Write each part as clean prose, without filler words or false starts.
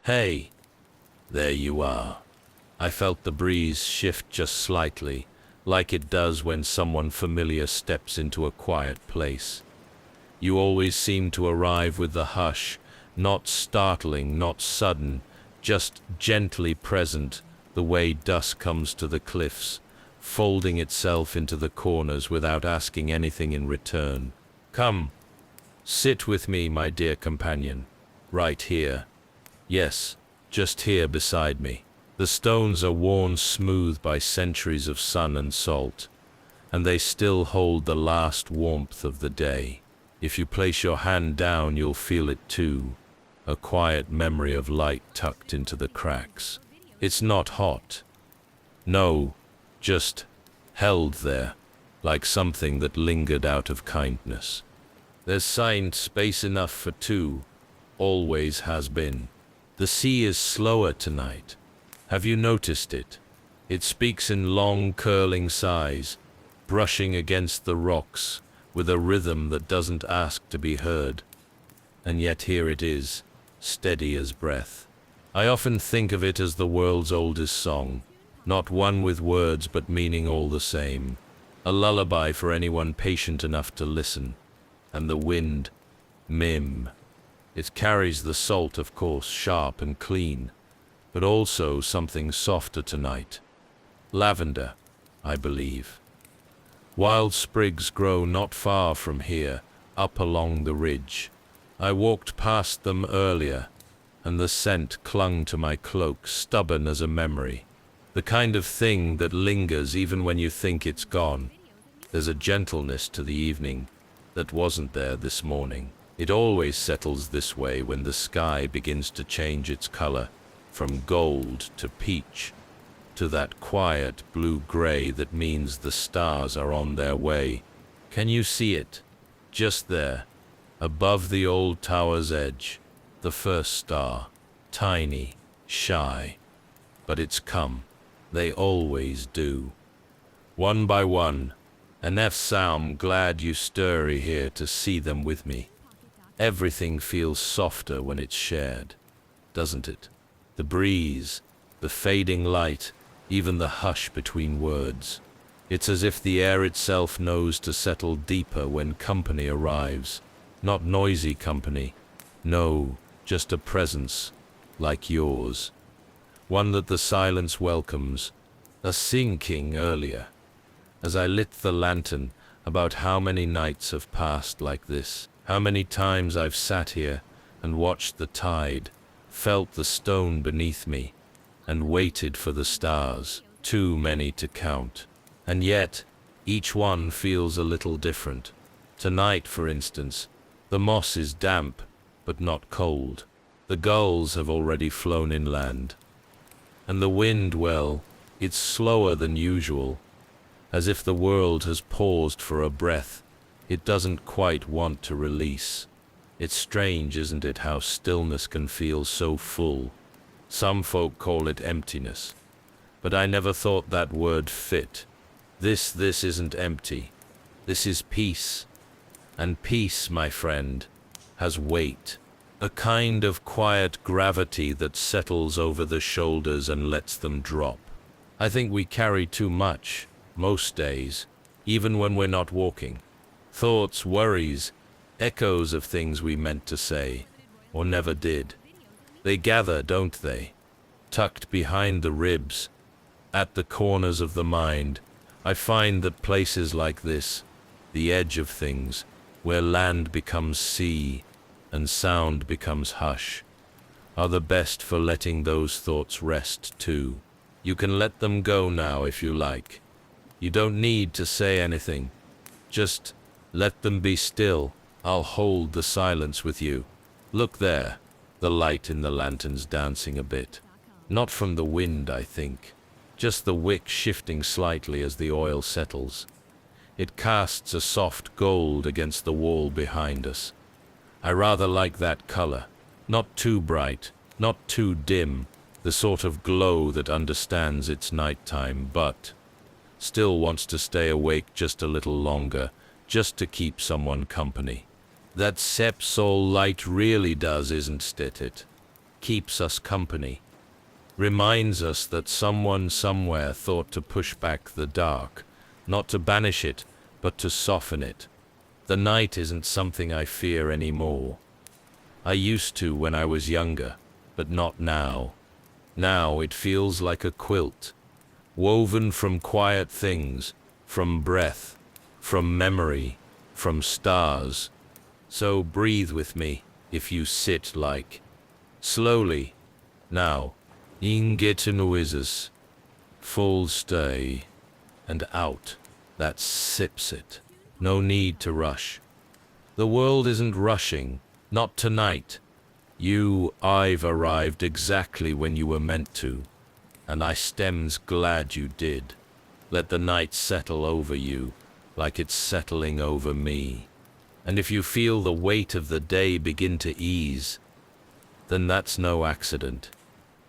Hey, there you are. I felt the breeze shift just slightly, like it does when someone familiar steps into a quiet place. You always seem to arrive with the hush, not startling, not sudden, just gently present, the way dusk comes to the cliffs, folding itself into the corners without asking anything in return. Come, sit with me, my dear companion, right here. Yes, just here beside me. The stones are worn smooth by centuries of sun and salt, and they still hold the last warmth of the day. If you place your hand down, you'll feel it too, a quiet memory of light tucked into the cracks. It's not hot. No, just held there, like something that lingered out of kindness. There's signed space enough for two, always has been. The sea is slower tonight. Have you noticed it? It speaks in long curling sighs, brushing against the rocks, with a rhythm that doesn't ask to be heard. And yet here it is, steady as breath. I often think of it as the world's oldest song, not one with words but meaning all the same. A lullaby for anyone patient enough to listen. And the wind, mim. It carries the salt, of course, sharp and clean, but also something softer tonight. Lavender, I believe. Wild sprigs grow not far from here, up along the ridge. I walked past them earlier, and the scent clung to my cloak, stubborn as a memory. The kind of thing that lingers even when you think it's gone. There's a gentleness to the evening that wasn't there this morning. It always settles this way when the sky begins to change its color, from gold to peach, to that quiet blue-gray that means the stars are on their way. Can you see it? Just there, above the old tower's edge, the first star, tiny, shy. But it's come. They always do. One by one, and I'm glad you stirry here to see them with me. Everything feels softer when it's shared, doesn't it? The breeze, the fading light, even the hush between words. It's as if the air itself knows to settle deeper when company arrives. Not noisy company. No, just a presence, like yours. One that the silence welcomes. A sinking earlier. As I lit the lantern, about how many nights have passed like this. How many times I've sat here and watched the tide, felt the stone beneath me, and waited for the stars, too many to count. And yet, each one feels a little different. Tonight, for instance, the moss is damp, but not cold. The gulls have already flown inland. And the wind, well, it's slower than usual, as if the world has paused for a breath. It doesn't quite want to release. It's strange, isn't it, how stillness can feel so full. Some folk call it emptiness, but I never thought that word fit. This isn't empty. This is peace. And peace, my friend, has weight. A kind of quiet gravity that settles over the shoulders and lets them drop. I think we carry too much, most days, even when we're not walking. Thoughts, worries, echoes of things we meant to say, or never did. They gather, don't they? Tucked behind the ribs, at the corners of the mind. I find that places like this, the edge of things, where land becomes sea and sound becomes hush, are the best for letting those thoughts rest too. You can let them go now if you like. You don't need to say anything. Just let them be still. I'll hold the silence with you. Look there, the light in the lantern's dancing a bit. Not from the wind, I think. Just the wick shifting slightly as the oil settles. It casts a soft gold against the wall behind us. I rather like that color. Not too bright, not too dim, the sort of glow that understands it's nighttime, but still wants to stay awake just a little longer, just to keep someone company. That Sepsol light really does, isn't it? keeps us company, reminds us that someone somewhere thought to push back the dark, not to banish it, but to soften it. The night isn't something I fear anymore. I used to when I was younger, but not now. Now it feels like a quilt, woven from quiet things, from breath, from memory, from stars. So breathe with me, if you sit like. Slowly, now, get noises, full stay, and out, that sips it. No need to rush. The world isn't rushing, not tonight. I've arrived exactly when you were meant to, and I stem's glad you did. Let the night settle over you, like it's settling over me. And if you feel the weight of the day begin to ease, then that's no accident.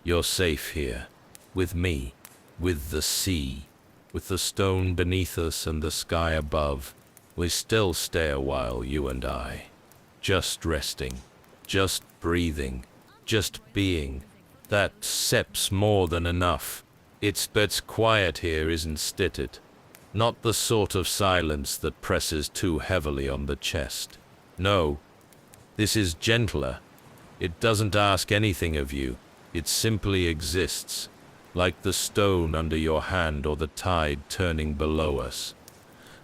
You're safe here, with me, with the sea, with the stone beneath us and the sky above. We still stay a while, you and I. Just resting, just breathing, just being. That sep's more than enough. It's quiet here, isn't it? Not the sort of silence that presses too heavily on the chest. No, this is gentler. It doesn't ask anything of you. It simply exists, like the stone under your hand or the tide turning below us.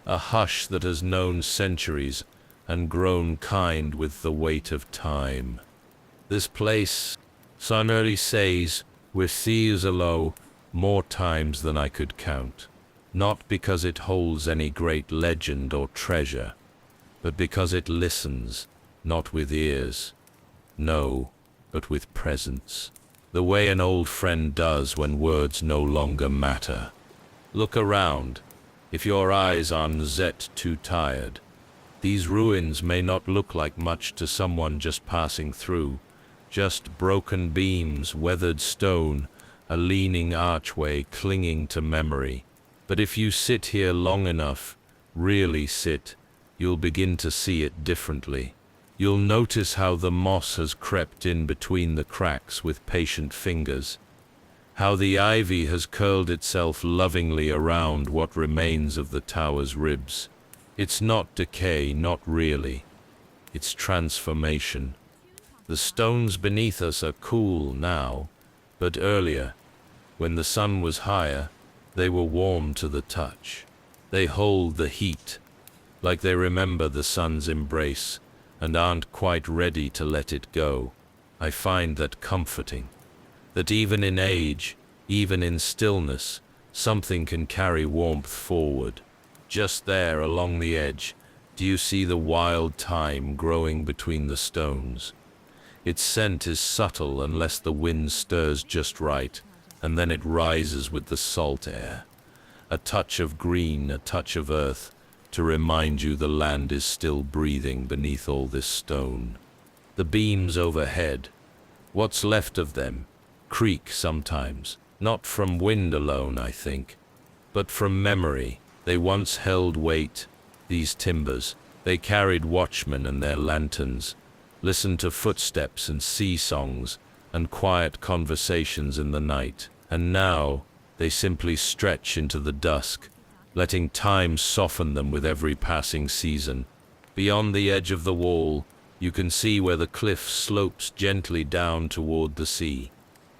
A hush that has known centuries and grown kind with the weight of time. This place, Sonnery says, with seas alow, more times than I could count. Not because it holds any great legend or treasure, but because it listens, not with ears. No, but with presence. The way an old friend does when words no longer matter. Look around. If your eyes aren't too tired, these ruins may not look like much to someone just passing through. Just broken beams, weathered stone, a leaning archway clinging to memory. But if you sit here long enough, really sit, you'll begin to see it differently. You'll notice how the moss has crept in between the cracks with patient fingers, how the ivy has curled itself lovingly around what remains of the tower's ribs. It's not decay, not really. It's transformation. The stones beneath us are cool now, but earlier, when the sun was higher, they were warm to the touch. They hold the heat, like they remember the sun's embrace, and aren't quite ready to let it go. I find that comforting. That even in age, even in stillness, something can carry warmth forward. Just there along the edge, do you see the wild thyme growing between the stones? Its scent is subtle unless the wind stirs just right, and then it rises with the salt air. A touch of green, a touch of earth, to remind you the land is still breathing beneath all this stone. The beams overhead, what's left of them, creak sometimes, not from wind alone, I think, but from memory. They once held weight, these timbers. They carried watchmen and their lanterns, listened to footsteps and sea songs and quiet conversations in the night. And now they simply stretch into the dusk, letting time soften them with every passing season. Beyond the edge of the wall, you can see where the cliff slopes gently down toward the sea.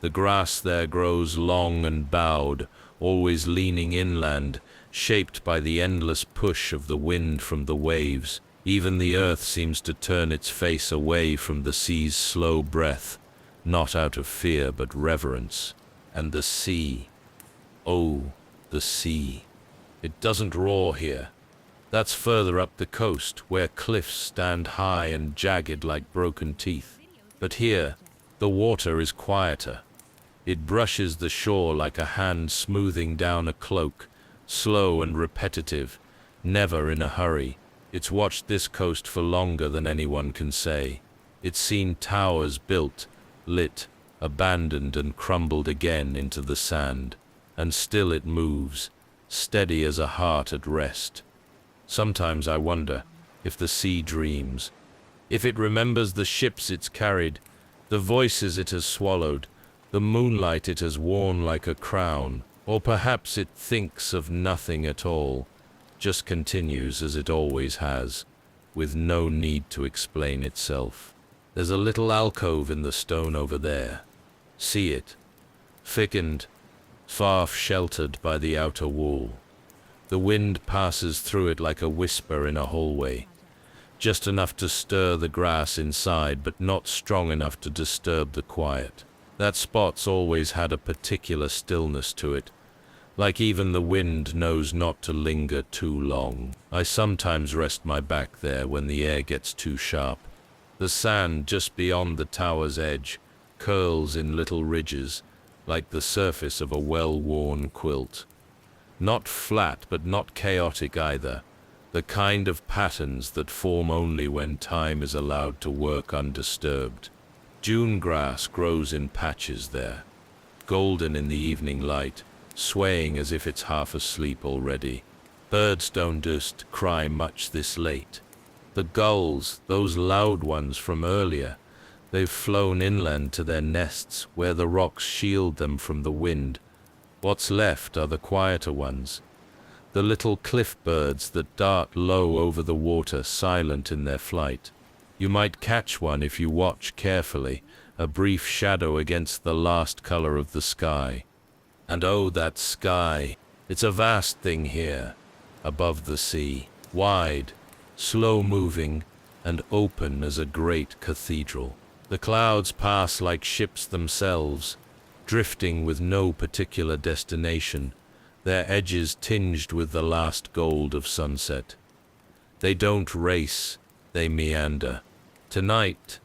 The grass there grows long and bowed, always leaning inland, shaped by the endless push of the wind from the waves. Even the earth seems to turn its face away from the sea's slow breath, not out of fear but reverence. And the sea, oh, the sea. It doesn't roar here. That's further up the coast, where cliffs stand high and jagged like broken teeth. But here, the water is quieter. It brushes the shore like a hand smoothing down a cloak, slow and repetitive, never in a hurry. It's watched this coast for longer than anyone can say. It's seen towers built, lit, abandoned and crumbled again into the sand. And still it moves, steady as a heart at rest. Sometimes I wonder if the sea dreams, if it remembers the ships it's carried, The voices it has swallowed, the moonlight it has worn like a crown, or perhaps it thinks of nothing at all, just continues as it always has, with no need to explain itself. There's a little alcove in the stone over there. See it? Thickened, far sheltered by the outer wall. The wind passes through it like a whisper in a hallway, just enough to stir the grass inside, but not strong enough to disturb the quiet. That spot's always had a particular stillness to it, like even the wind knows not to linger too long. I sometimes rest my back there when the air gets too sharp. The sand just beyond the tower's edge curls in little ridges, like the surface of a well-worn quilt. Not flat, but not chaotic either, the kind of patterns that form only when time is allowed to work undisturbed. June grass grows in patches there, golden in the evening light, swaying as if it's half asleep already. Birds don't just cry much this late. The gulls, those loud ones from earlier, they've flown inland to their nests where the rocks shield them from the wind. What's left are the quieter ones, the little cliff birds that dart low over the water, silent in their flight. You might catch one if you watch carefully, a brief shadow against the last color of the sky. And oh, that sky! It's a vast thing here, above the sea, wide, slow-moving, and open as a great cathedral. The clouds pass like ships themselves, drifting with no particular destination, their edges tinged with the last gold of sunset. They don't race, they meander. Tonight,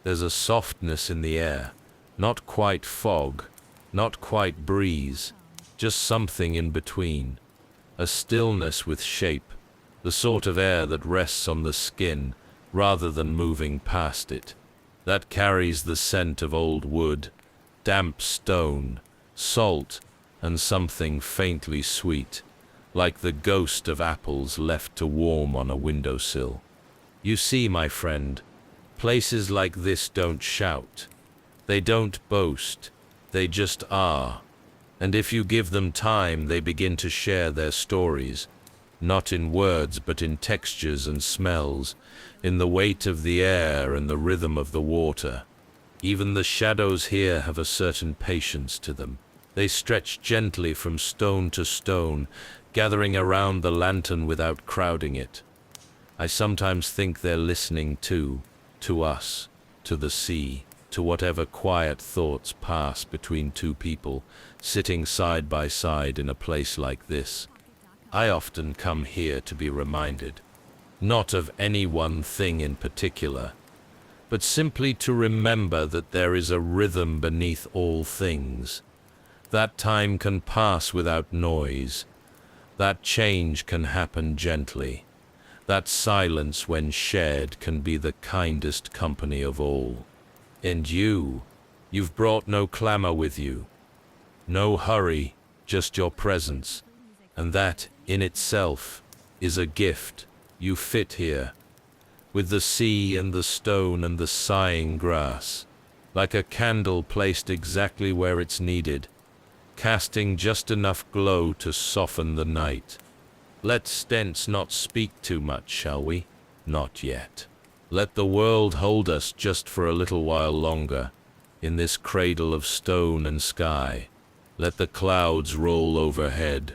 there's a softness in the air, not quite fog, not quite breeze, just something in between. A stillness with shape, the sort of air that rests on the skin rather than moving past it. That carries the scent of old wood, damp stone, salt, and something faintly sweet, like the ghost of apples left to warm on a windowsill. You see, my friend, places like this don't shout. They don't boast. They just are. And if you give them time, they begin to share their stories, not in words but in textures and smells, in the weight of the air and the rhythm of the water. Even the shadows here have a certain patience to them. They stretch gently from stone to stone, gathering around the lantern without crowding it. I sometimes think they're listening too, to us, to the sea, to whatever quiet thoughts pass between two people, sitting side by side in a place like this. I often come here to be reminded, not of any one thing in particular, but simply to remember that there is a rhythm beneath all things, that time can pass without noise, that change can happen gently, that silence when shared can be the kindest company of all. And you've brought no clamor with you, no hurry, just your presence, and that, in itself, is a gift. You fit here, with the sea and the stone and the sighing grass, like a candle placed exactly where it's needed, casting just enough glow to soften the night. Let's thence not speak too much, shall we? Not yet. Let the world hold us just for a little while longer, in this cradle of stone and sky. Let the clouds roll overhead.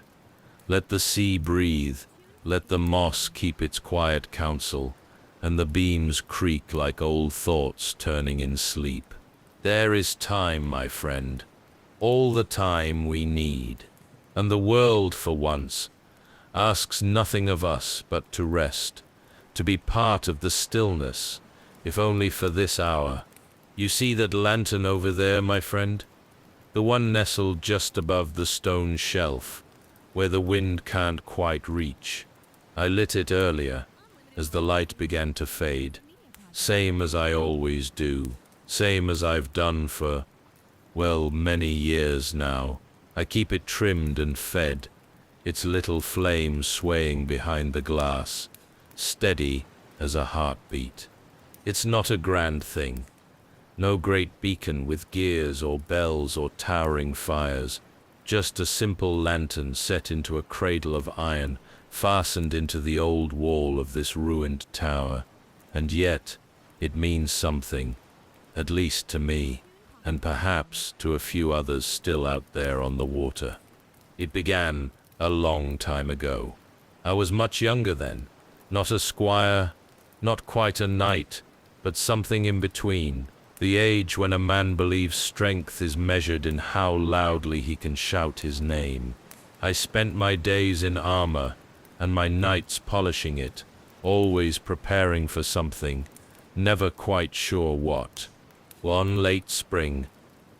Let the sea breathe. Let the moss keep its quiet counsel, and the beams creak like old thoughts turning in sleep. There is time, my friend, all the time we need. And the world, for once, asks nothing of us but to rest, to be part of the stillness, if only for this hour. You see that lantern over there, my friend? The one nestled just above the stone shelf, where the wind can't quite reach. I lit it earlier, as the light began to fade. Same as I always do, same as I've done for, well, many years now. I keep it trimmed and fed, its little flame swaying behind the glass, steady as a heartbeat. It's not a grand thing, No great beacon with gears or bells or towering fires, just a simple lantern set into a cradle of iron, fastened into the old wall of this ruined tower. And yet, it means something, at least to me, and perhaps to a few others still out there on the water. It began a long time ago. I was much younger then, not a squire, not quite a knight, but something in between, the age when a man believes strength is measured in how loudly he can shout his name. I spent my days in armor, and my nights polishing it, always preparing for something, never quite sure what. One late spring,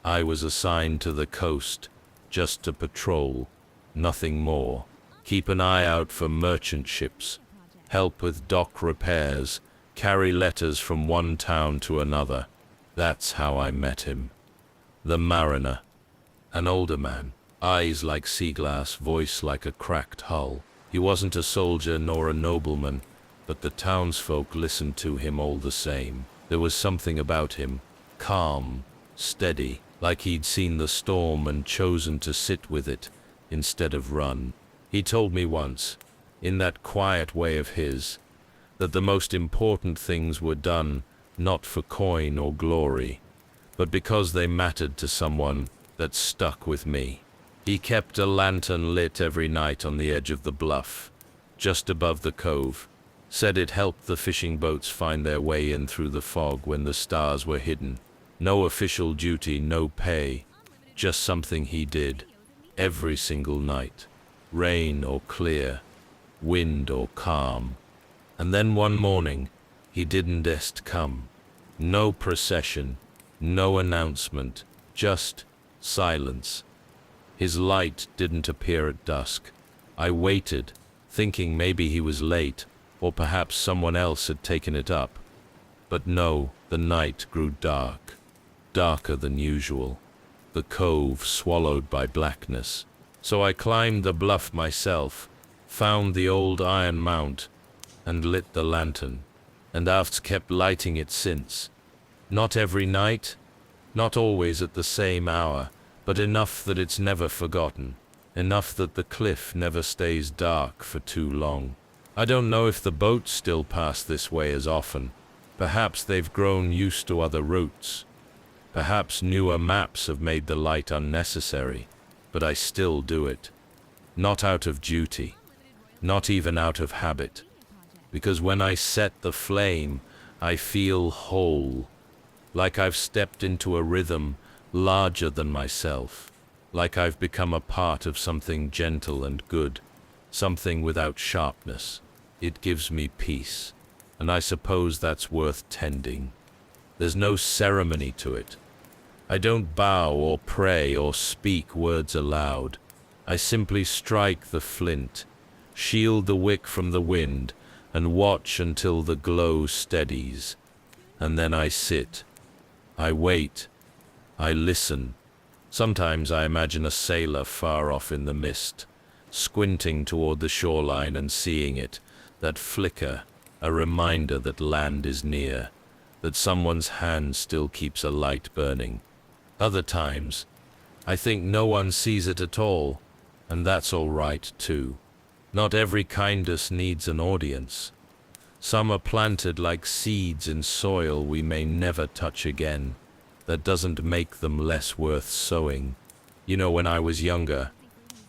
I was assigned to the coast, just to patrol, nothing more. Keep an eye out for merchant ships, help with dock repairs, carry letters from one town to another. That's how I met him. The mariner, an older man, eyes like sea glass, voice like a cracked hull. He wasn't a soldier nor a nobleman, but the townsfolk listened to him all the same. There was something about him, calm, steady, like he'd seen the storm and chosen to sit with it instead of run. He told me once, in that quiet way of his, that the most important things were done not for coin or glory, but because they mattered to someone that stuck with me. He kept a lantern lit every night on the edge of the bluff, just above the cove, said it helped the fishing boats find their way in through the fog when the stars were hidden. No official duty, no pay, just something he did every single night, rain or clear, wind or calm. And then one morning, he didn't just come. No procession, no announcement, just silence. His light didn't appear at dusk. I waited, thinking maybe he was late, or perhaps someone else had taken it up. But no, the night grew dark, darker than usual, the cove swallowed by blackness. So I climbed the bluff myself, found the old iron mount, and lit the lantern, and I've kept lighting it since. Not every night, not always at the same hour, but enough that it's never forgotten, enough that the cliff never stays dark for too long. I don't know if the boats still pass this way as often. Perhaps they've grown used to other routes. Perhaps newer maps have made the light unnecessary, but I still do it. Not out of duty, not even out of habit, because when I set the flame, I feel whole, like I've stepped into a rhythm larger than myself, like I've become a part of something gentle and good, something without sharpness. It gives me peace, and I suppose that's worth tending. There's no ceremony to it. I don't bow or pray or speak words aloud. I simply strike the flint, shield the wick from the wind, and watch until the glow steadies. And then I sit. I wait. I listen. Sometimes I imagine a sailor far off in the mist, squinting toward the shoreline and seeing it, that flicker, a reminder that land is near, that someone's hand still keeps a light burning. Other times, I think no one sees it at all, and that's all right too. Not every kindness needs an audience. Some are planted like seeds in soil we may never touch again. That doesn't make them less worth sowing. You know, when I was younger,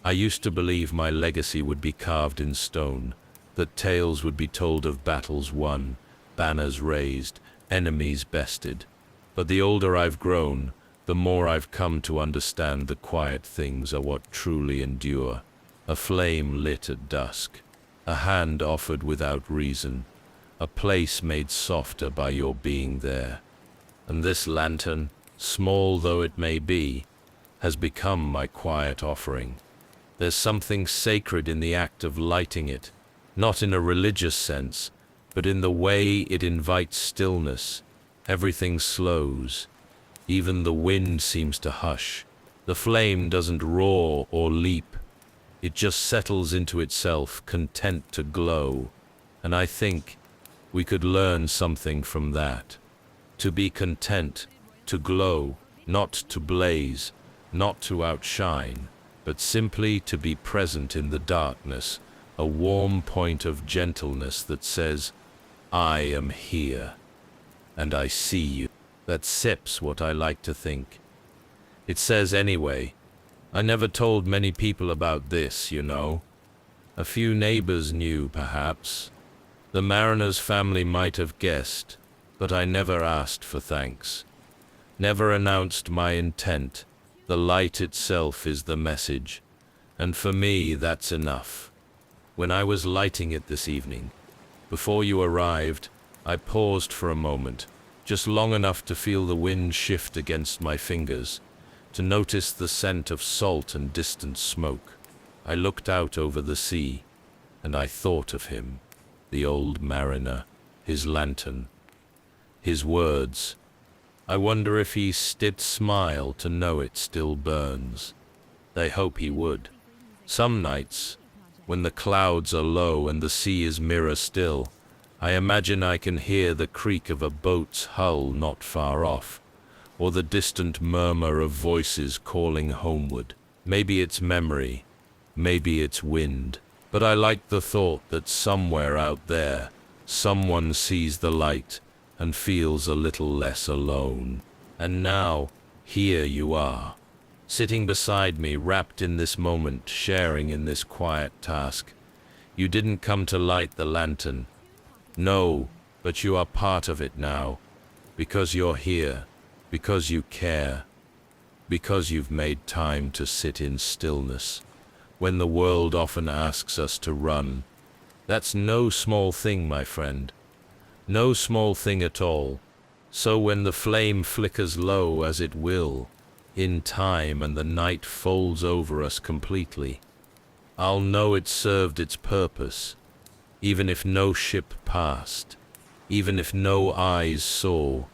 I used to believe my legacy would be carved in stone, that tales would be told of battles won, banners raised, enemies bested. But the older I've grown, the more I've come to understand the quiet things are what truly endure. A flame lit at dusk, a hand offered without reason, a place made softer by your being there. And this lantern, small though it may be, has become my quiet offering. There's something sacred in the act of lighting it, not in a religious sense, but in the way it invites stillness. Everything slows. Even the wind seems to hush. The flame doesn't roar or leap. It just settles into itself, content to glow. And I think we could learn something from that. To be content, To glow, not to blaze, not to outshine, but simply to be present in the darkness, a warm point of gentleness that says, I am here, and I see you. That sips what I like to think. It says anyway. I never told many people about this, you know. A few neighbors knew, perhaps. The mariner's family might have guessed, but I never asked for thanks. Never announced my intent. The light itself is the message, and for me that's enough. When I was lighting it this evening, before you arrived, I paused for a moment, just long enough to feel the wind shift against my fingers, to notice the scent of salt and distant smoke. I looked out over the sea, and I thought of him, the old mariner, his lantern, his words. I wonder if he did smile to know it still burns. I hope he would. Some nights, when the clouds are low and the sea is mirror still, I imagine I can hear the creak of a boat's hull not far off, or the distant murmur of voices calling homeward. Maybe it's memory, maybe it's wind, but I like the thought that somewhere out there, someone sees the light and feels a little less alone. And now, here you are, sitting beside me, wrapped in this moment, sharing in this quiet task. You didn't come to light the lantern. No, but you are part of it now, because you're here, because you care, because you've made time to sit in stillness, when the world often asks us to run. That's no small thing, my friend. No small thing at all. So when the flame flickers low, as it will, in time, and the night folds over us completely, I'll know it served its purpose, even if no ship passed, even if no eyes saw,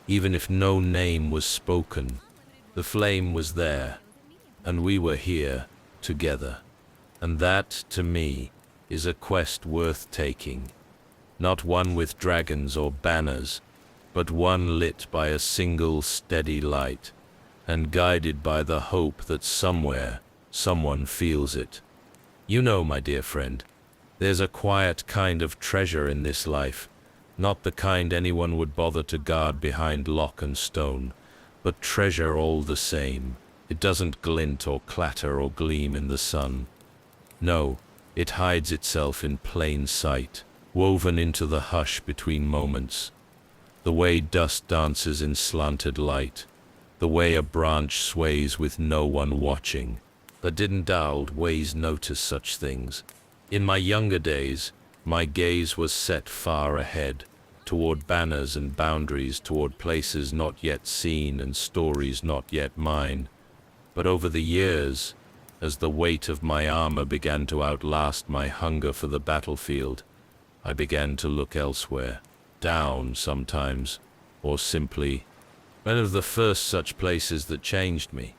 even if no name was spoken. The flame was there, and we were here, together. And that, to me, is a quest worth taking. Not one with dragons or banners, but one lit by a single steady light, and guided by the hope that somewhere, someone feels it. You know, my dear friend, there's a quiet kind of treasure in this life, not the kind anyone would bother to guard behind lock and stone, but treasure all the same. It doesn't glint or clatter or gleam in the sun. No, it hides itself in plain sight, woven into the hush between moments. The way dust dances in slanted light, the way a branch sways with no one watching. But didn't always notice such things. In my younger days, my gaze was set far ahead, toward banners and boundaries, toward places not yet seen and stories not yet mine. But over the years, as the weight of my armor began to outlast my hunger for the battlefield, I began to look elsewhere, down sometimes, or simply. One of the first such places that changed me,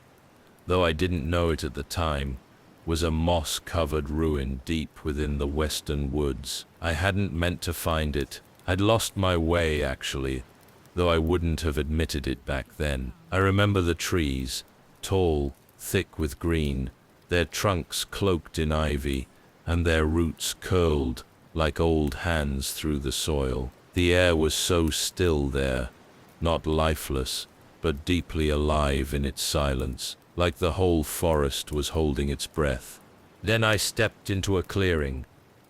though I didn't know it at the time, was a moss-covered ruin deep within the western woods. I hadn't meant to find it. I'd lost my way, actually, though I wouldn't have admitted it back then. I remember the trees, tall, thick with green, their trunks cloaked in ivy, and their roots curled like old hands through the soil. The air was so still there, not lifeless, but deeply alive in its silence, like the whole forest was holding its breath. Then I stepped into a clearing,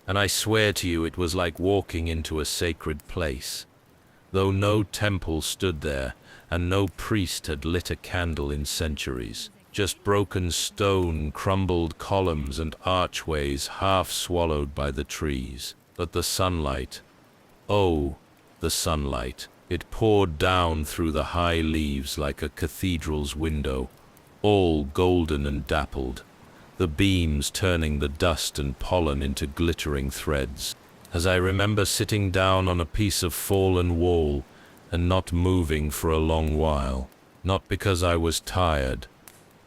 and I swear to you it was like walking into a sacred place. Though no temple stood there, and no priest had lit a candle in centuries, just broken stone, crumbled columns and archways half swallowed by the trees. But the sunlight, oh, the sunlight, it poured down through the high leaves like a cathedral's window, all golden and dappled, the beams turning the dust and pollen into glittering threads. As I remember sitting down on a piece of fallen wall and not moving for a long while, not because I was tired,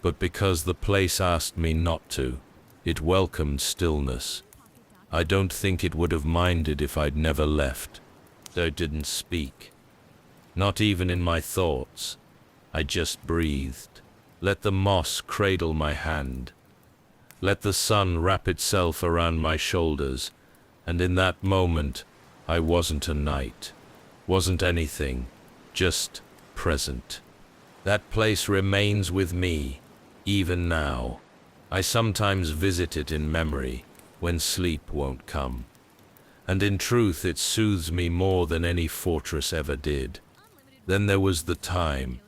but because the place asked me not to. It welcomed stillness. I don't think it would have minded if I'd never left. I didn't speak, not even in my thoughts. I just breathed. Let the moss cradle my hand. Let the sun wrap itself around my shoulders. And in that moment, I wasn't a knight. Wasn't anything. Just present. That place remains with me, even now. I sometimes visit it in memory, when sleep won't come. And in truth it soothes me more than any fortress ever did. Then there was the time,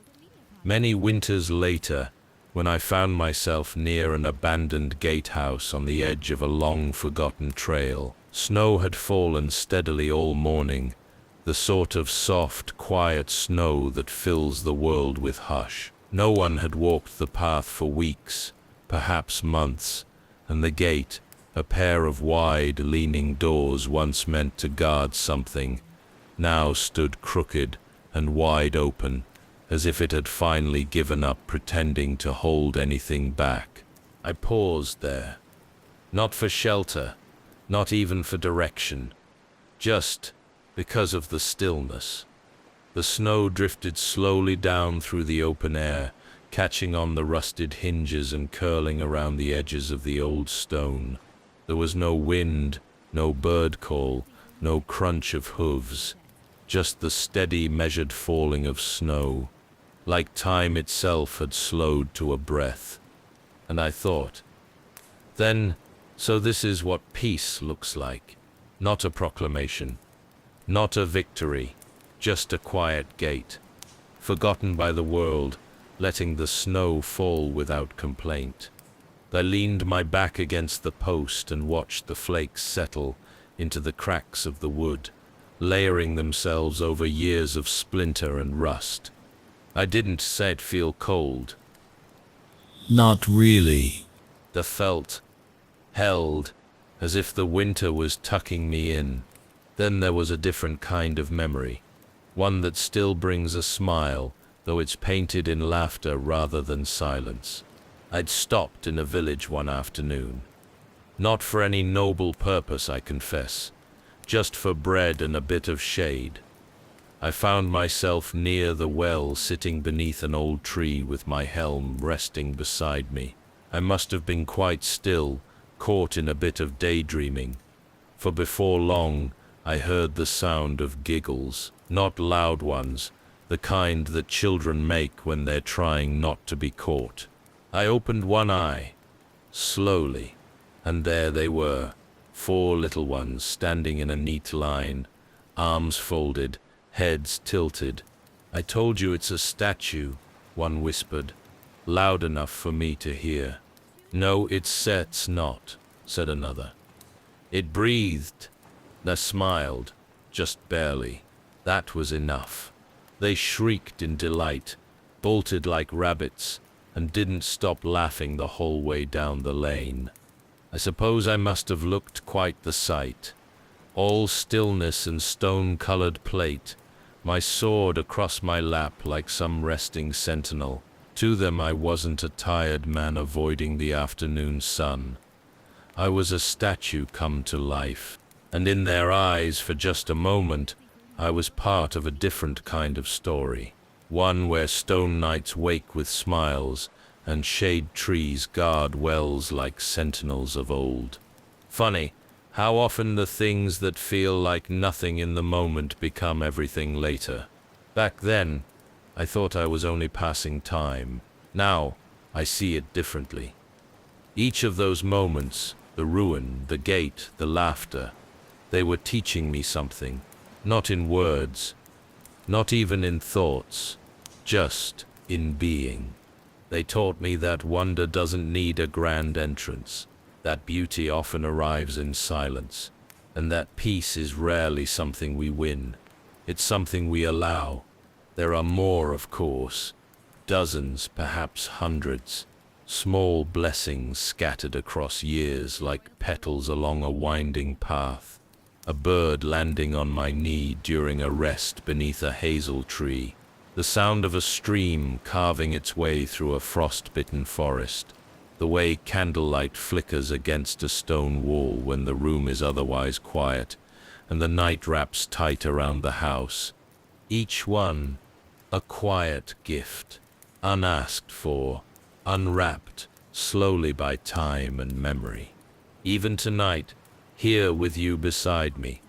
many winters later, when I found myself near an abandoned gatehouse on the edge of a long-forgotten trail. Snow had fallen steadily all morning, the sort of soft, quiet snow that fills the world with hush. No one had walked the path for weeks, perhaps months, and the gate, a pair of wide, leaning doors once meant to guard something, now stood crooked and wide open, as if it had finally given up pretending to hold anything back. I paused there, not for shelter, not even for direction, just because of the stillness. The snow drifted slowly down through the open air, catching on the rusted hinges and curling around the edges of the old stone. There was no wind, no bird call, no crunch of hooves, just the steady, measured falling of snow, like time itself had slowed to a breath. And I thought, then, so this is what peace looks like. Not a proclamation, not a victory, just a quiet gate, forgotten by the world, letting the snow fall without complaint. I leaned my back against the post and watched the flakes settle into the cracks of the wood, layering themselves over years of splinter and rust. I didn't say it feel cold. Not really. The felt held, as if the winter was tucking me in. Then there was a different kind of memory, one that still brings a smile, though it's painted in laughter rather than silence. I'd stopped in a village one afternoon. Not for any noble purpose, I confess, just for bread and a bit of shade. I found myself near the well, sitting beneath an old tree with my helm resting beside me. I must have been quite still, caught in a bit of daydreaming, for before long I heard the sound of giggles, not loud ones, the kind that children make when they're trying not to be caught. I opened one eye, slowly, and there they were, 4 little ones standing in a neat line, arms folded, heads tilted. I told you it's a statue, one whispered, loud enough for me to hear. No, it's not, said another. It breathed. They smiled, just barely. That was enough. They shrieked in delight, bolted like rabbits, and didn't stop laughing the whole way down the lane. I suppose I must have looked quite the sight. All stillness and stone-colored plate, my sword across my lap like some resting sentinel. To them I wasn't a tired man avoiding the afternoon sun. I was a statue come to life, and in their eyes for just a moment I was part of a different kind of story. One where stone knights wake with smiles, and shade trees guard wells like sentinels of old. Funny, how often the things that feel like nothing in the moment become everything later. Back then, I thought I was only passing time. Now, I see it differently. Each of those moments, the ruin, the gate, the laughter, they were teaching me something, not in words, not even in thoughts, just in being. They taught me that wonder doesn't need a grand entrance, that beauty often arrives in silence, and that peace is rarely something we win. It's something we allow. There are more, of course, dozens, perhaps hundreds, small blessings scattered across years like petals along a winding path. A bird landing on my knee during a rest beneath a hazel tree. The sound of a stream carving its way through a frost-bitten forest. The way candlelight flickers against a stone wall when the room is otherwise quiet, and the night wraps tight around the house. Each one, a quiet gift. unasked for, unwrapped slowly by time and memory. Even tonight, here with you beside me,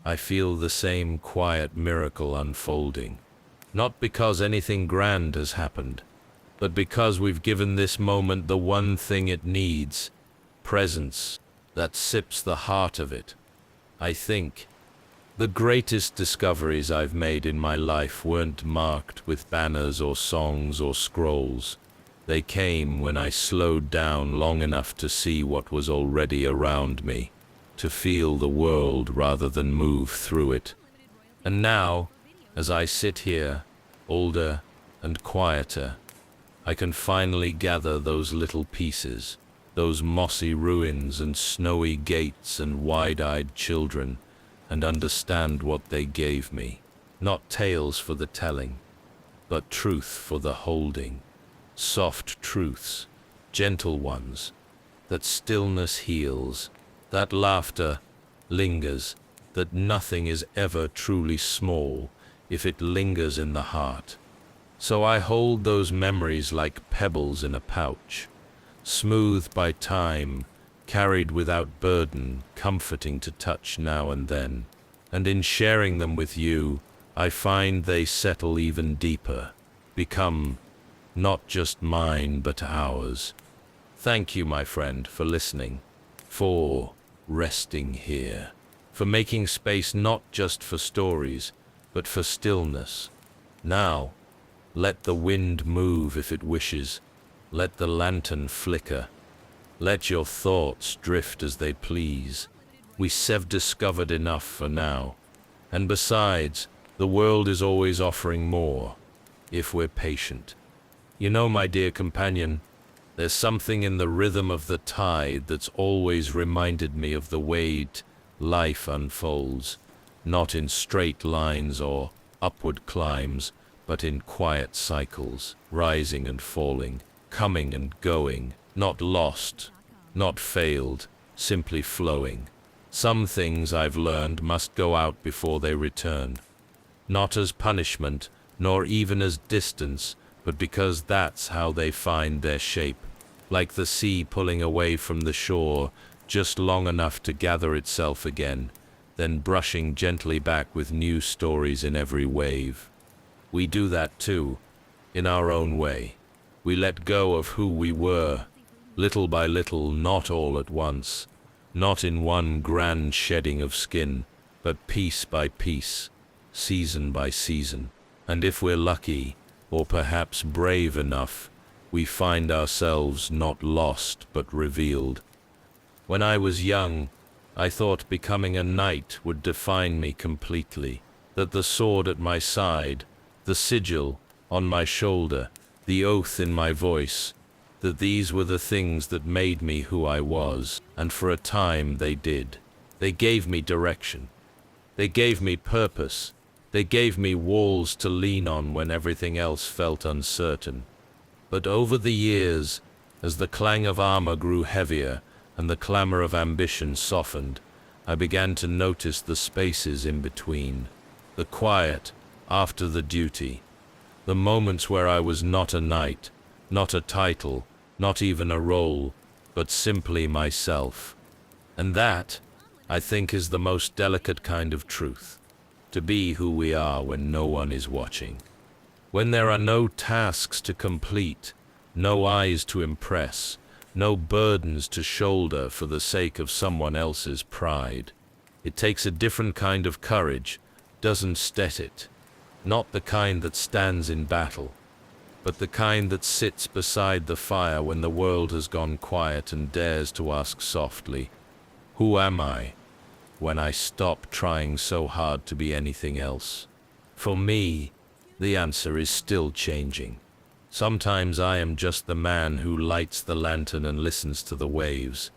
I feel the same quiet miracle unfolding. Not because anything grand has happened, but because we've given this moment the one thing it needs, presence that sips the heart of it. I think the greatest discoveries I've made in my life weren't marked with banners or songs or scrolls. They came when I slowed down long enough to see what was already around me, to feel the world rather than move through it. And now, as I sit here, older and quieter, I can finally gather those little pieces, those mossy ruins and snowy gates and wide-eyed children, and understand what they gave me. Not tales for the telling, but truth for the holding. Soft truths, gentle ones, that stillness heals, that laughter lingers, that nothing is ever truly small if it lingers in the heart. So I hold those memories like pebbles in a pouch, smoothed by time, carried without burden, comforting to touch now and then. And in sharing them with you, I find they settle even deeper, become not just mine but ours. Thank you, my friend, for listening, for resting here, for making space not just for stories, but for stillness. Now, let the wind move if it wishes. Let the lantern flicker. Let your thoughts drift as they please. We've discovered enough for now. And besides, the world is always offering more, if we're patient. You know, my dear companion, there's something in the rhythm of the tide that's always reminded me of the way life unfolds, not in straight lines or upward climbs, but in quiet cycles, rising and falling, coming and going, not lost, not failed, simply flowing. Some things I've learned must go out before they return, not as punishment, nor even as distance, but because that's how they find their shape, like the sea pulling away from the shore just long enough to gather itself again, then brushing gently back with new stories in every wave. We do that too, in our own way. We let go of who we were, little by little, not all at once, not in one grand shedding of skin, but piece by piece, season by season. And if we're lucky, or perhaps brave enough, we find ourselves not lost but revealed. When I was young, I thought becoming a knight would define me completely, that the sword at my side, the sigil on my shoulder, the oath in my voice, that these were the things that made me who I was, and for a time they did. They gave me direction. They gave me purpose. They gave me walls to lean on when everything else felt uncertain. But over the years, as the clang of armor grew heavier and the clamor of ambition softened, I began to notice the spaces in between, the quiet after the duty, the moments where I was not a knight, not a title, not even a role, but simply myself. And that, I think, is the most delicate kind of truth, to be who we are when no one is watching. When there are no tasks to complete, no eyes to impress, no burdens to shoulder for the sake of someone else's pride. It takes a different kind of courage, doesn't it? Not the kind that stands in battle, but the kind that sits beside the fire when the world has gone quiet and dares to ask softly, "Who am I?" when I stop trying so hard to be anything else. For me, the answer is still changing. Sometimes I am just the man who lights the lantern and listens to the waves.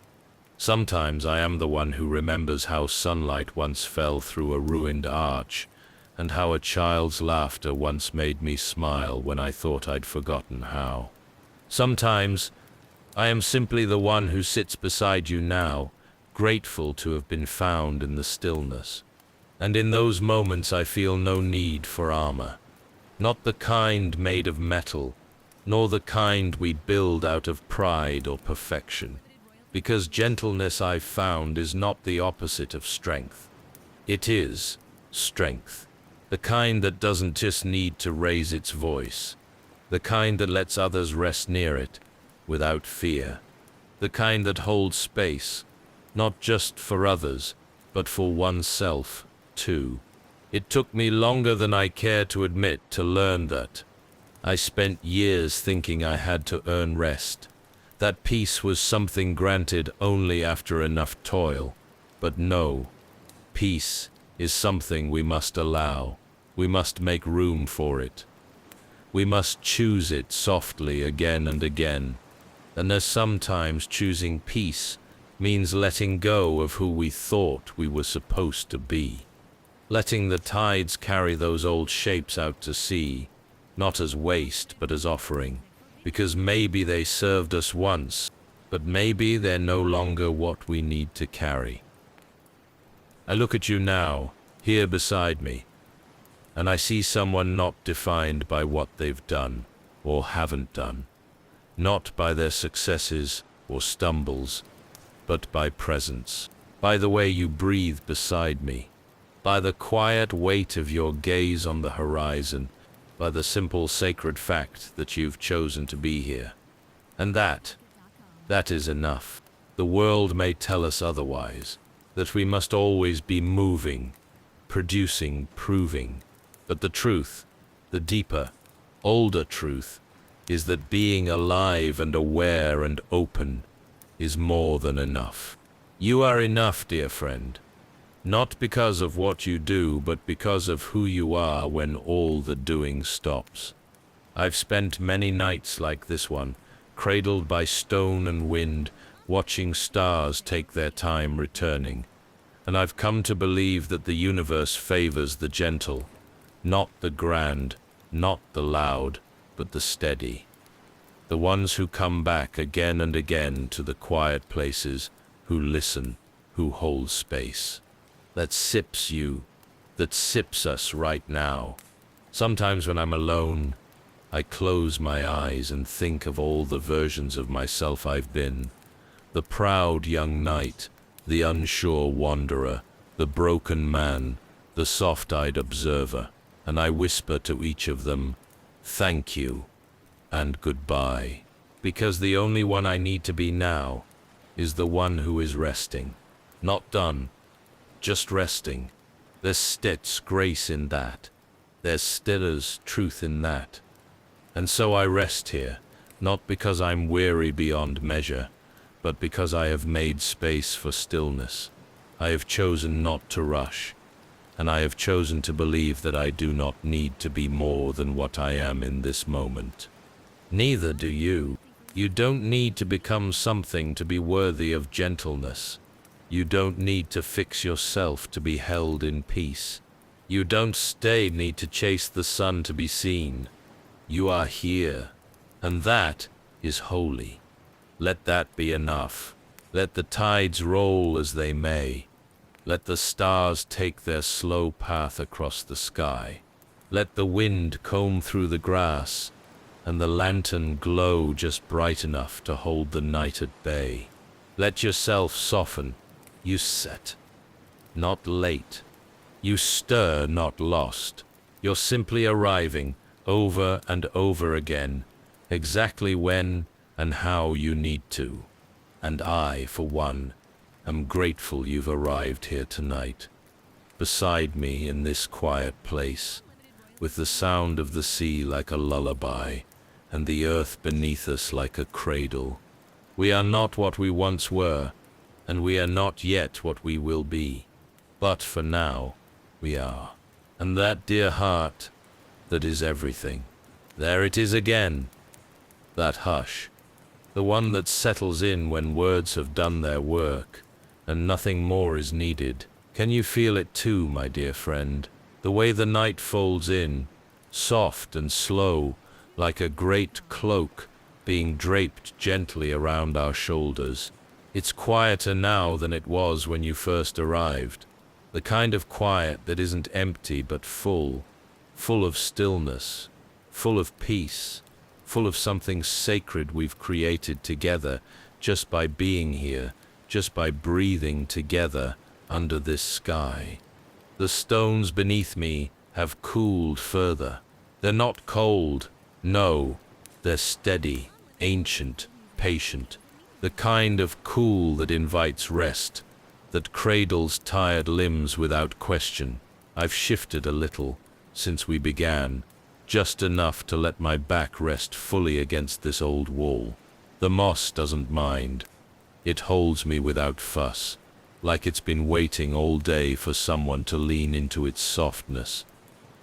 Sometimes I am the one who remembers how sunlight once fell through a ruined arch, and how a child's laughter once made me smile when I thought I'd forgotten how. Sometimes I am simply the one who sits beside you now, grateful to have been found in the stillness. And in those moments I feel no need for armor. Not the kind made of metal, nor the kind we build out of pride or perfection. Because gentleness, I've found, is not the opposite of strength. It is strength. The kind that doesn't just need to raise its voice. The kind that lets others rest near it without fear. The kind that holds space, not just for others, but for oneself, too. It took me longer than I care to admit to learn that. I spent years thinking I had to earn rest, that peace was something granted only after enough toil. But no, peace is something we must allow. We must make room for it. We must choose it softly again and again. And as sometimes choosing peace means letting go of who we thought we were supposed to be. Letting the tides carry those old shapes out to sea, not as waste but as offering. Because maybe they served us once, but maybe they're no longer what we need to carry. I look at you now, here beside me, and I see someone not defined by what they've done or haven't done. Not by their successes or stumbles, but by presence, by the way you breathe beside me, by the quiet weight of your gaze on the horizon, by the simple sacred fact that you've chosen to be here. And that is enough. The world may tell us otherwise, that we must always be moving, producing, proving. But the truth, the deeper, older truth, is that being alive and aware and open is more than enough. You are enough, dear friend. Not because of what you do, but because of who you are when all the doing stops. I've spent many nights like this one, cradled by stone and wind, watching stars take their time returning. And I've come to believe that the universe favors the gentle, not the grand, not the loud, but the steady. The ones who come back again and again to the quiet places, who listen, who hold space. That sips you, that sips us right now. Sometimes when I'm alone, I close my eyes and think of all the versions of myself I've been. The proud young knight, the unsure wanderer, the broken man, the soft-eyed observer, and I whisper to each of them, thank you and goodbye, because the only one I need to be now is the one who is resting, not done, just resting. There's Stet's grace in that. There's Stiller's truth in that. And so I rest here, not because I'm weary beyond measure, but because I have made space for stillness. I have chosen not to rush, and I have chosen to believe that I do not need to be more than what I am in this moment. Neither do you. You don't need to become something to be worthy of gentleness. You don't need to fix yourself to be held in peace. You don't need to chase the sun to be seen. You are here, and that is holy. Let that be enough. Let the tides roll as they may. Let the stars take their slow path across the sky. Let the wind comb through the grass, and the lantern glow just bright enough to hold the night at bay. Let yourself soften. You set, not late. You stir, not lost. You're simply arriving, over and over again, exactly when and how you need to. And I, for one, am grateful you've arrived here tonight, beside me in this quiet place, with the sound of the sea like a lullaby, and the earth beneath us like a cradle. We are not what we once were, and we are not yet what we will be. But for now, we are. And that dear heart, that is everything. There it is again. That hush. The one that settles in when words have done their work, and nothing more is needed. Can you feel it too, my dear friend? The way the night folds in, soft and slow, like a great cloak being draped gently around our shoulders. It's quieter now than it was when you first arrived. The kind of quiet that isn't empty but full of stillness, full of peace, full of something sacred we've created together, just by being here, just by breathing together under this sky. The stones beneath me have cooled further. They're not cold, no, they're steady, ancient, patient, the kind of cool that invites rest, that cradles tired limbs without question. I've shifted a little since we began, just enough to let my back rest fully against this old wall. The moss doesn't mind. It holds me without fuss, like it's been waiting all day for someone to lean into its softness.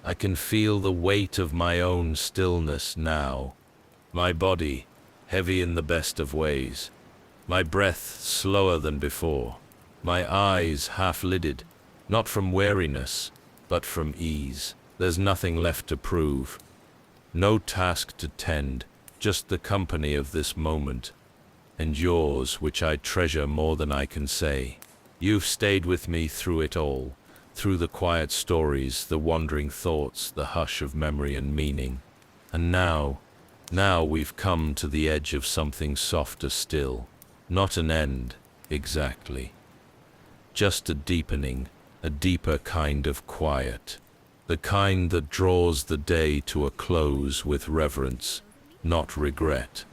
I can feel the weight of my own stillness now. My body, heavy in the best of ways. My breath slower than before. My eyes half-lidded, not from weariness, but from ease. There's nothing left to prove. No task to tend, just the company of this moment. And yours, which I treasure more than I can say. You've stayed with me through it all, through the quiet stories, the wandering thoughts, the hush of memory and meaning. And now we've come to the edge of something softer still. Not an end, exactly. Just a deepening, a deeper kind of quiet. The kind that draws the day to a close with reverence, not regret.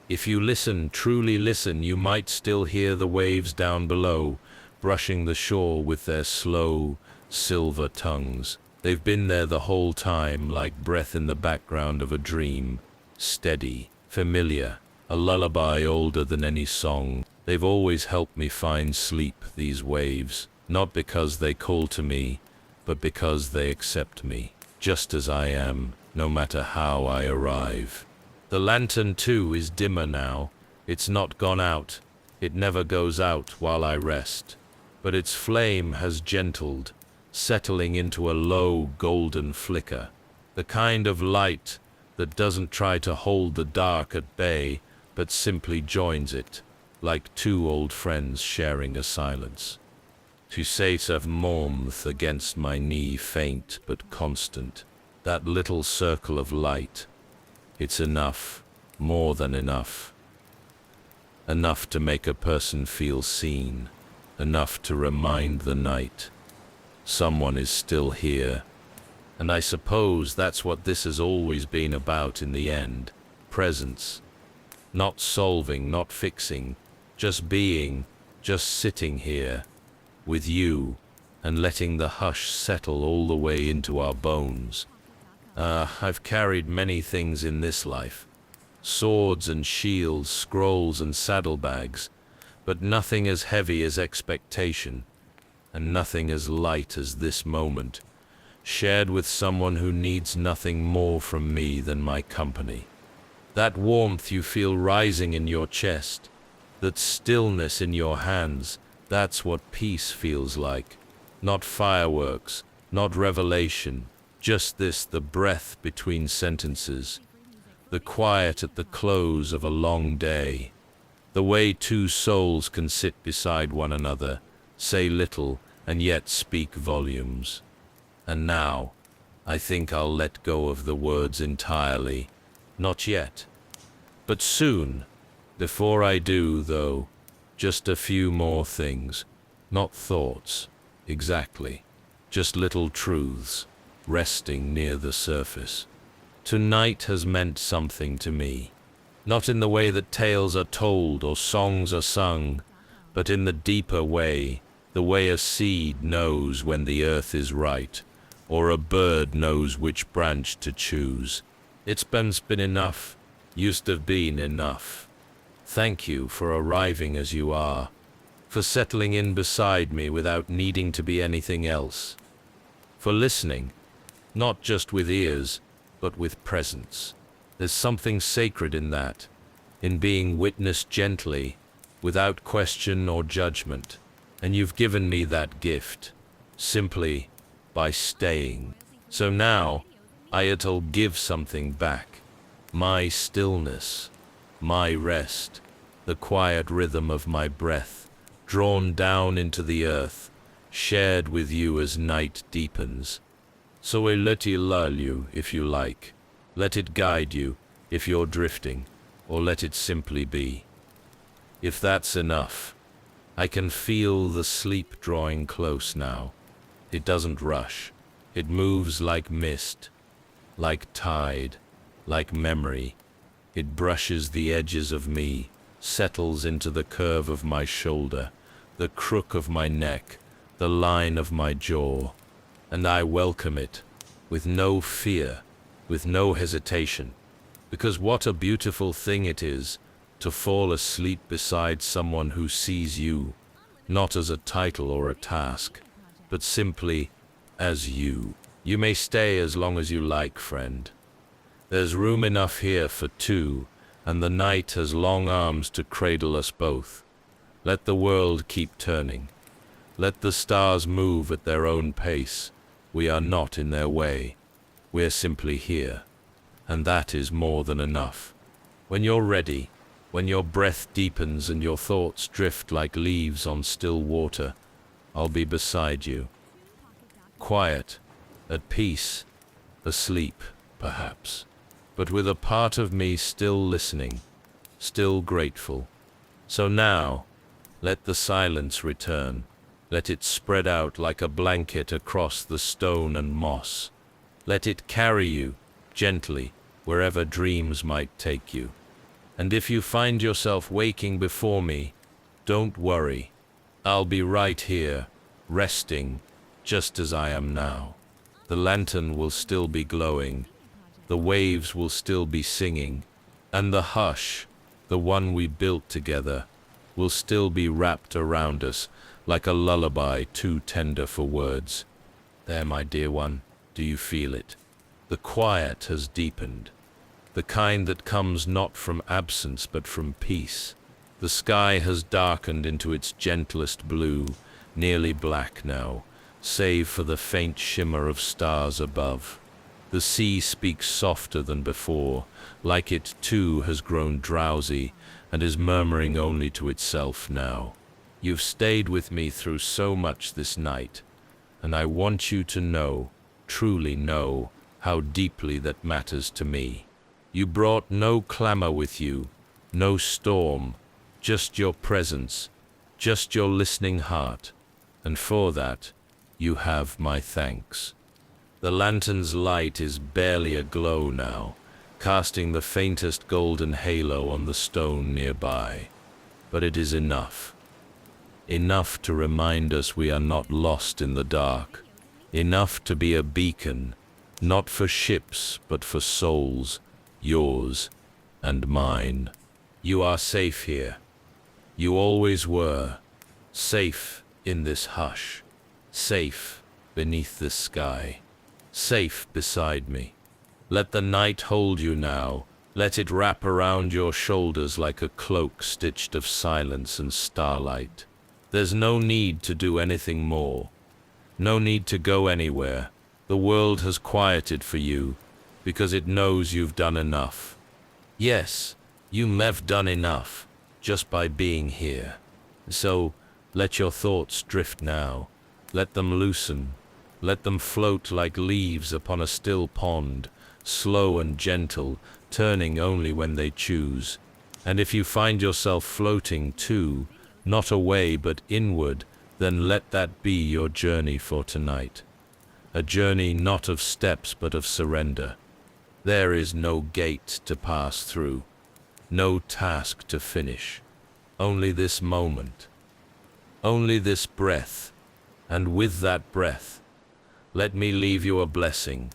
If you listen, truly listen, you might still hear the waves down below, brushing the shore with their slow, silver tongues. They've been there the whole time, like breath in the background of a dream. Steady, familiar, a lullaby older than any song. They've always helped me find sleep, these waves, not because they call to me, but because they accept me, just as I am, no matter how I arrive. The lantern, too, is dimmer now. It's not gone out. It never goes out while I rest. But its flame has gentled, settling into a low, golden flicker. The kind of light that doesn't try to hold the dark at bay, but simply joins it, like two old friends sharing a silence. To say of warmth against my knee, faint but constant. That little circle of light. It's enough, more than enough. Enough to make a person feel seen. Enough to remind the night. Someone is still here. And I suppose that's what this has always been about in the end. Presence. Not solving, not fixing. Just being, just sitting here. With you, and letting the hush settle all the way into our bones. I've carried many things in this life. Swords and shields, scrolls and saddlebags, but nothing as heavy as expectation, and nothing as light as this moment, shared with someone who needs nothing more from me than my company. That warmth you feel rising in your chest, that stillness in your hands, that's what peace feels like. Not fireworks, not revelation, just this, the breath between sentences, the quiet at the close of a long day, the way two souls can sit beside one another, say little, and yet speak volumes. And now, I think I'll let go of the words entirely. Not yet. But soon. Before I do, though, just a few more things. Not thoughts, exactly. Just little truths, resting near the surface. Tonight has meant something to me. Not in the way that tales are told or songs are sung, but in the deeper way, the way a seed knows when the earth is right, or a bird knows which branch to choose. It's been enough, used to have been enough. Thank you for arriving as you are, for settling in beside me without needing to be anything else, for listening, not just with ears, but with presence. There's something sacred in that, in being witnessed gently, without question or judgment, and you've given me that gift, simply by staying. So now, I'll give something back, my stillness, my rest, the quiet rhythm of my breath, drawn down into the earth, shared with you as night deepens. So I let it lull you, if you like. Let it guide you, if you're drifting, or let it simply be. If that's enough, I can feel the sleep drawing close now. It doesn't rush. It moves like mist, like tide, like memory. It brushes the edges of me, settles into the curve of my shoulder, the crook of my neck, the line of my jaw, and I welcome it with no fear, with no hesitation, because what a beautiful thing it is to fall asleep beside someone who sees you, not as a title or a task, but simply as you. You may stay as long as you like, friend. There's room enough here for two, and the night has long arms to cradle us both. Let the world keep turning. Let the stars move at their own pace. We are not in their way. We're simply here, and that is more than enough. When you're ready, when your breath deepens and your thoughts drift like leaves on still water, I'll be beside you. Quiet, at peace, asleep, perhaps, but with a part of me still listening, still grateful. So now, let the silence return. Let it spread out like a blanket across the stone and moss. Let it carry you, gently, wherever dreams might take you. And if you find yourself waking before me, don't worry. I'll be right here, resting, just as I am now. The lantern will still be glowing, the waves will still be singing, and the hush, the one we built together, will still be wrapped around us like a lullaby too tender for words. There, my dear one, do you feel it? The quiet has deepened, the kind that comes not from absence but from peace. The sky has darkened into its gentlest blue, nearly black now, save for the faint shimmer of stars above. The sea speaks softer than before, like it too has grown drowsy and is murmuring only to itself now. You've stayed with me through so much this night, and I want you to know, truly know, how deeply that matters to me. You brought no clamor with you, no storm, just your presence, just your listening heart, and for that, you have my thanks. The lantern's light is barely aglow now, casting the faintest golden halo on the stone nearby. But it is enough. Enough to remind us we are not lost in the dark. Enough to be a beacon, not for ships, but for souls, yours and mine. You are safe here. You always were. Safe in this hush. Safe beneath this sky. Safe beside me. Let the night hold you now. Let it wrap around your shoulders like a cloak stitched of silence and starlight. There's no need to do anything more. No need to go anywhere. The world has quieted for you because it knows you've done enough. Yes, you have done enough just by being here. So let your thoughts drift now. Let them loosen. Let them float like leaves upon a still pond, slow and gentle, turning only when they choose. And if you find yourself floating too, not away but inward, then let that be your journey for tonight. A journey not of steps but of surrender. There is no gate to pass through, no task to finish. Only this moment. Only this breath. And with that breath, let me leave you a blessing.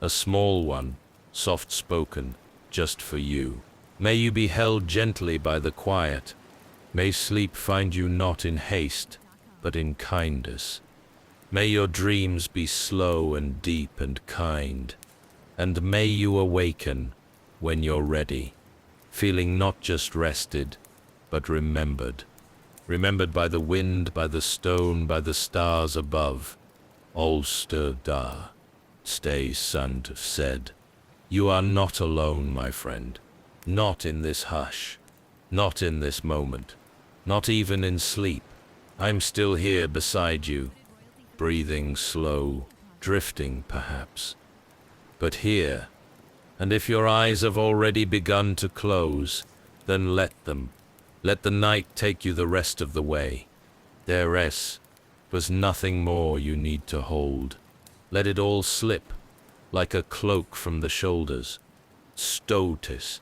A small one, soft-spoken, just for you. May you be held gently by the quiet. May sleep find you not in haste, but in kindness. May your dreams be slow and deep and kind. And may you awaken when you're ready, feeling not just rested, but remembered. Remembered by the wind, by the stone, by the stars above. Ulster da, stay sund said. You are not alone, my friend. Not in this hush. Not in this moment. Not even in sleep. I'm still here beside you, breathing slow, drifting perhaps. But here, And if your eyes have already begun to close, then let them. Let the night take you the rest of the way. There was nothing more you need to hold. Let it all slip, like a cloak from the shoulders. Stotis.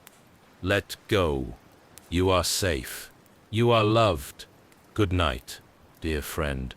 Let go. You are safe. You are loved. Good night, dear friend.